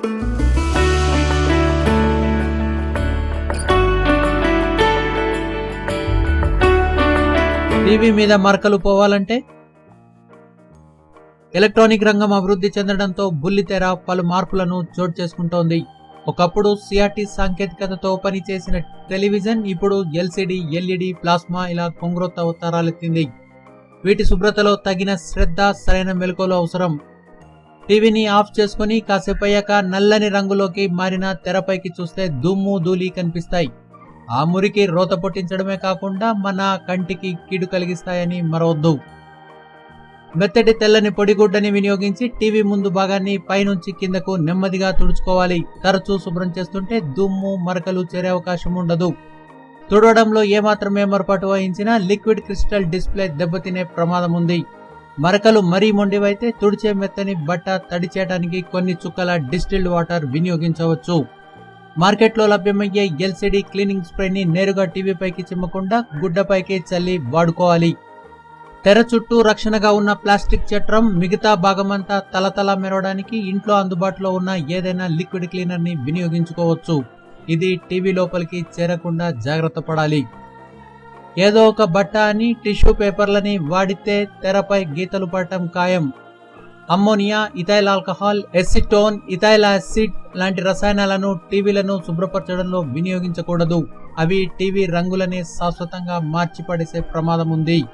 TV మీద మరకలు పోవాలంటే ఎలక్ట్రానిక్ రంగం అభివృద్ధి చెందడంతో బుల్లితెర పలు మార్పులను చోటు చేసుకుంటోంది. ఒకప్పుడు సిఆర్టీ సాంకేతికతతో పనిచేసిన టెలివిజన్ ఇప్పుడు ఎల్సిడి, ఎల్ఈడి, ప్లాస్మా ఇలా కొంగ్రొత్త అవతారాలెత్తింది. వీటి శుభ్రతలో తగిన శ్రద్ధ, సరైన మెలకువలు అవసరం. టీవీని ఆఫ్ చేసుకుని కాసేపయ్యాక నల్లని రంగులోకి మారిన తెరపైకి చూస్తే దుమ్ము, ధూళి కనిపిస్తాయి. ఆ మురికి రోత పొట్టించడమే కాకుండా మన కంటికి కీడు కలిగిస్తాయని మరవద్దు. మెత్తటి తెల్లని పొడిగుడ్డని వినియోగించి టీవీ ముందు భాగాన్ని పైనుంచి కిందకు నెమ్మదిగా తుడుచుకోవాలి. తరచూ శుభ్రం చేస్తుంటే దుమ్ము, మరకలు చేరే అవకాశం ఉండదు. తుడవడంలో ఏమాత్రం ఏమరపాటు వహించినా లిక్విడ్ క్రిస్టల్ డిస్ప్లే దెబ్బతినే ప్రమాదం ఉంది. మరకలు మరీ మొండివైతే తుడిచే మెత్తని బట్ట తడి చేయడానికి కొన్ని చుక్కల డిస్టిల్డ్ వాటర్ వినియోగించవచ్చు. మార్కెట్లో లభ్యమయ్యే ఎల్సిడి క్లీనింగ్ స్ప్రేని నేరుగా టీవీపైకి చిమ్మకుండా గుడ్డపైకి చల్లి వాడుకోవాలి. తెర చుట్టూ రక్షణగా ఉన్న ప్లాస్టిక్ చట్రం మిగతా భాగమంతా తలతల మెరవడానికి ఇంట్లో అందుబాటులో ఉన్న ఏదైనా లిక్విడ్ క్లీనర్ ని వినియోగించుకోవచ్చు. ఇది టీవీ లోపలికి చేరకుండా జాగ్రత్త పడాలి. ఏదో ఒక బట్ట అని టిష్యూ పేపర్లని వాడితే తెరపై గీతలు పడటం ఖాయం. Ammonia, ethyl alcohol, acetone, ethyl acid లాంటి రసాయనాలను టీవీలను శుభ్రపరచడంలో వినియోగించకూడదు. అవి టీవీ రంగులని శాశ్వతంగా మార్చిపడేసే ప్రమాదం ఉంది.